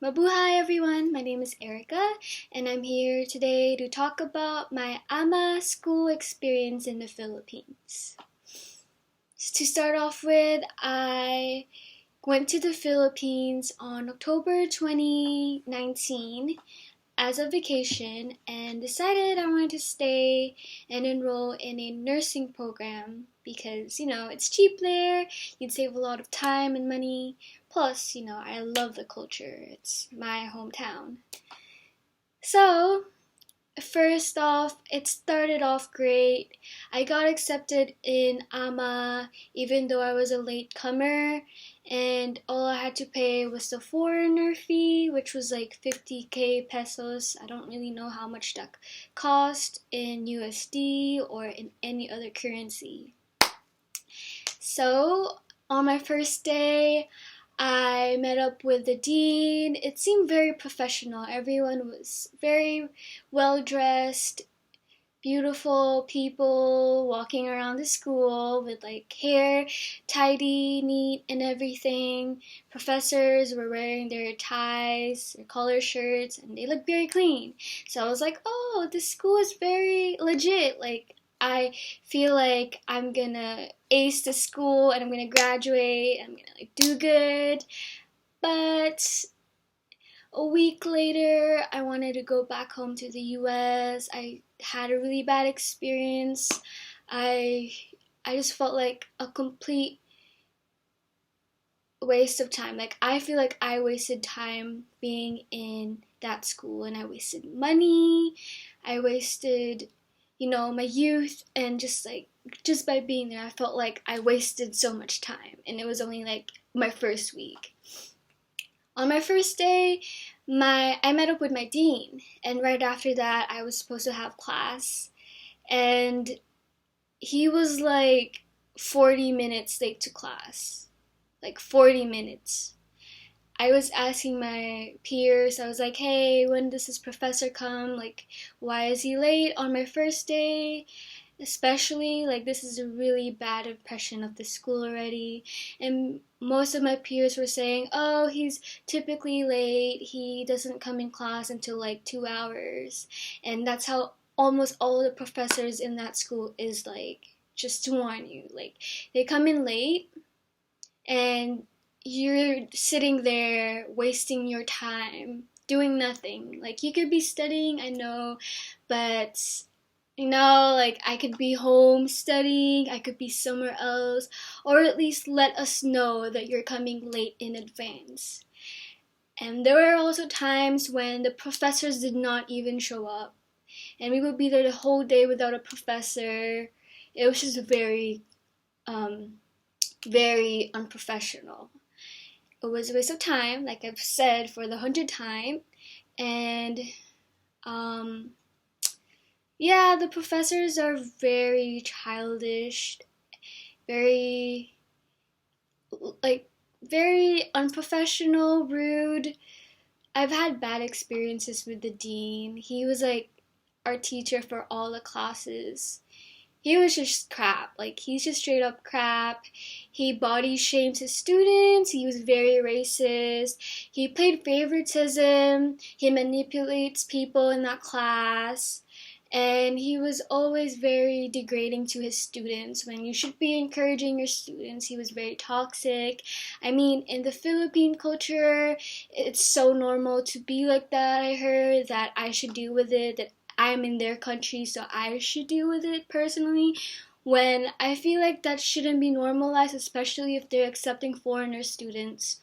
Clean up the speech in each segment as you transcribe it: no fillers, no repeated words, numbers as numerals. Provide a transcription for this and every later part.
Mabuhay everyone, my name is Erica and I'm here today to talk about my AMA school experience in the Philippines. To start off with, I went to the Philippines on October 2019 as a vacation and decided I wanted to stay and enroll in a nursing program because, it's cheap there, you'd save a lot of time and money, plus, I love the culture, it's my hometown. So, first off, it started off great. I got accepted in AMA even though I was a late comer, and all I had to pay was the foreigner fee, which was like 50k pesos. I don't really know how much that cost in USD or in any other currency. So, on my first day, I met up with the dean. It seemed very professional. Everyone was very well dressed, beautiful people walking around the school with like hair tidy, neat, and everything. Professors were wearing their ties, their collar shirts, and they looked very clean. So I was like, oh, this school is very legit. Like, I feel like I'm gonna ace the school and I'm gonna graduate, I'm gonna do good. But a week later, I wanted to go back home to the US. I had a really bad experience. I just felt like a complete waste of time. Like, I feel like I wasted time being in that school, and I wasted money. I wasted my youth, and just by being there, I felt like I wasted so much time, and it was only like my first week. On my first day, I met up with my dean, and right after that, I was supposed to have class, and he was like 40 minutes late to class, like 40 minutes. I was asking my peers, I was like, hey, when does this professor come? Like, why is he late on my first day? Especially, like, this is a really bad impression of the school already. And most of my peers were saying, oh, he's typically late. He doesn't come in class until like 2 hours. And that's how almost all the professors in that school is like, just to warn you. Like, they come in late and you're sitting there wasting your time doing nothing. Like, you could be studying, I know, but like, I could be home studying, I could be somewhere else, or at least let us know that you're coming late in advance. And there were also times when the professors did not even show up, and we would be there the whole day without a professor. It was just very unprofessional. It was a waste of time, like I've said for the 100th time, and the professors are very childish, very unprofessional, rude. I've had bad experiences with the dean. He was like our teacher for all the classes. He was just crap. Like, he's just straight up crap. He body shames his students. He was very racist. He played favoritism. He manipulates people in that class. And he was always very degrading to his students when you should be encouraging your students. He was very toxic. I mean, in the Philippine culture, it's so normal to be like that. I heard that I should deal with it, that I'm in their country, so I should deal with it personally, when I feel like that shouldn't be normalized, especially if they're accepting foreigner students.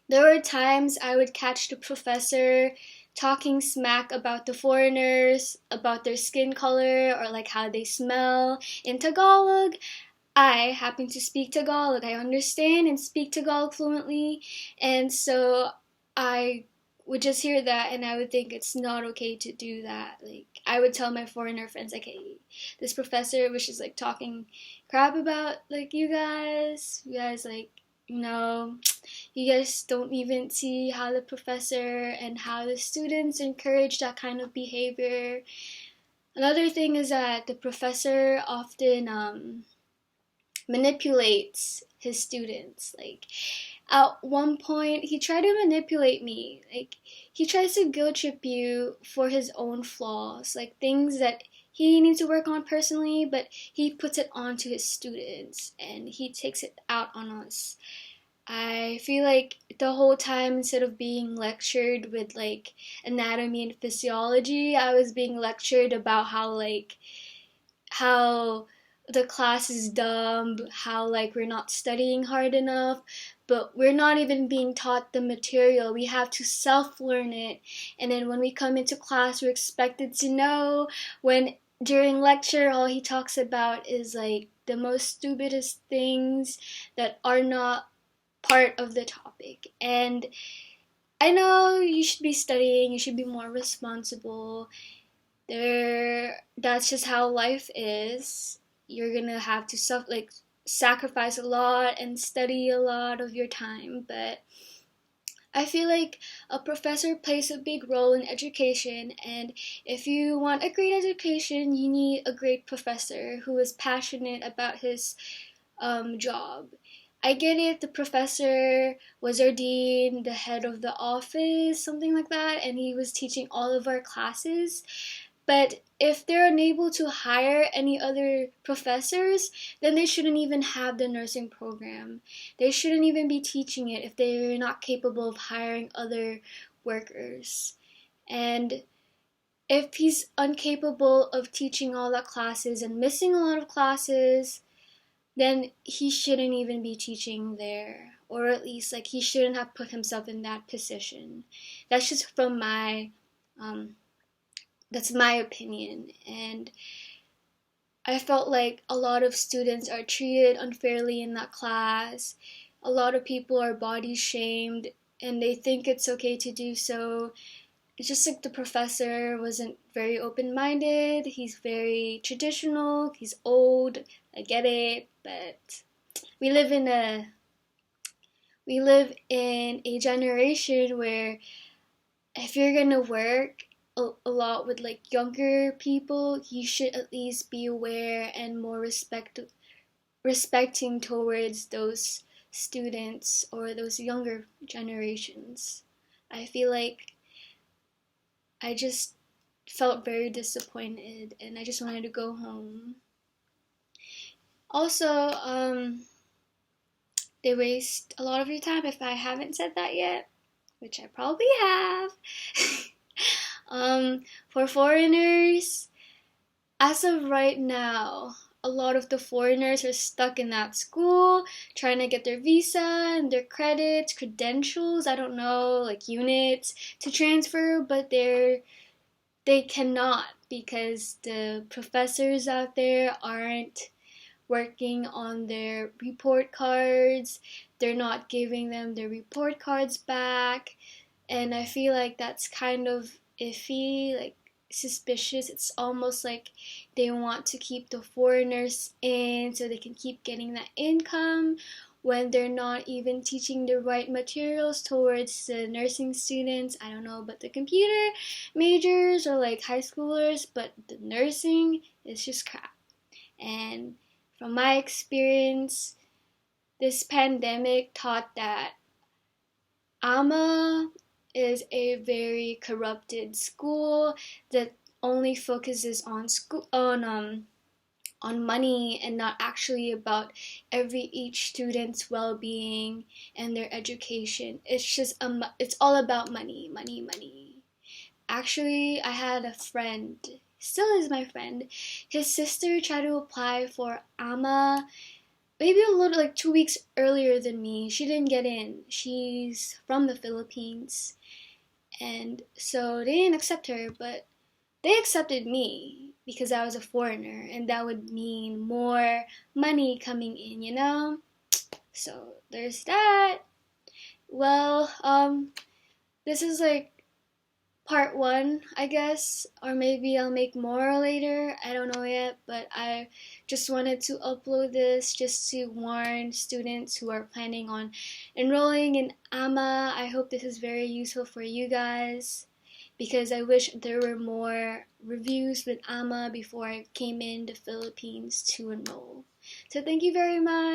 There were times I would catch the professor talking smack about the foreigners, about their skin color, or like how they smell in Tagalog. I happen to speak Tagalog. I understand and speak Tagalog fluently, and so I would just hear that and I would think it's not okay to do that. Like, I would tell my foreigner friends, like, hey, this professor was just like talking crap about like you guys like, you guys don't even see how the professor and how the students encourage that kind of behavior. Another thing is that the professor often manipulates his students. Like, at one point he tried to manipulate me. Like, he tries to guilt trip you for his own flaws, like things that he needs to work on personally, but he puts it on to his students and he takes it out on us. I feel like the whole time, instead of being lectured with like anatomy and physiology, I was being lectured about how the class is dumb, how like we're not studying hard enough, but we're not even being taught the material. We have to self-learn it. And then when we come into class, we're expected to know, when during lecture all he talks about is like the most stupidest things that are not part of the topic. And I know you should be studying, you should be more responsible. That's just how life is. You're gonna have to sacrifice a lot and study a lot of your time, but I feel like a professor plays a big role in education, and if you want a great education, you need a great professor who is passionate about his job. I get it, the professor was our dean, the head of the office, something like that, and he was teaching all of our classes. But if they're unable to hire any other professors, then they shouldn't even have the nursing program. They shouldn't even be teaching it if they're not capable of hiring other workers. And if he's incapable of teaching all the classes and missing a lot of classes, then he shouldn't even be teaching there. Or at least, like, he shouldn't have put himself in that position. That's just from that's my opinion. And I felt like a lot of students are treated unfairly in that class. A lot of people are body shamed and they think it's okay to do so. It's just like the professor wasn't very open-minded. He's very traditional. He's old. I get it, but we live in a generation where if you're gonna work a lot with like younger people, you should at least be aware and more respecting towards those students or those younger generations. I feel like I just felt very disappointed and I just wanted to go home. Also, they waste a lot of your time, if I haven't said that yet, which I probably have. For foreigners, as of right now, a lot of the foreigners are stuck in that school trying to get their visa and their credits, credentials, I don't know, like units to transfer, but they cannot because the professors out there aren't working on their report cards. They're not giving them their report cards back. And I feel like that's kind of iffy, like suspicious. It's almost like they want to keep the foreigners in so they can keep getting that income when they're not even teaching the right materials towards the nursing students. I don't know about the computer majors or like high schoolers, but the nursing is just crap. And from my experience, this pandemic taught that AMA is a very corrupted school that only focuses on money and not actually about each student's well-being and their education. It's all about money, money, money. Actually, I had a friend, still is my friend. His sister tried to apply for AMA maybe a little like 2 weeks earlier than me. She didn't get in. She's from the Philippines. And so they didn't accept her, but they accepted me because I was a foreigner, and that would mean more money coming in, you know? So there's that. Well, this is like part one, I guess, or maybe I'll make more later. I don't know yet, but I just wanted to upload this just to warn students who are planning on enrolling in AMA. I hope this is very useful for you guys because I wish there were more reviews with AMA before I came in the Philippines to enroll. So thank you very much.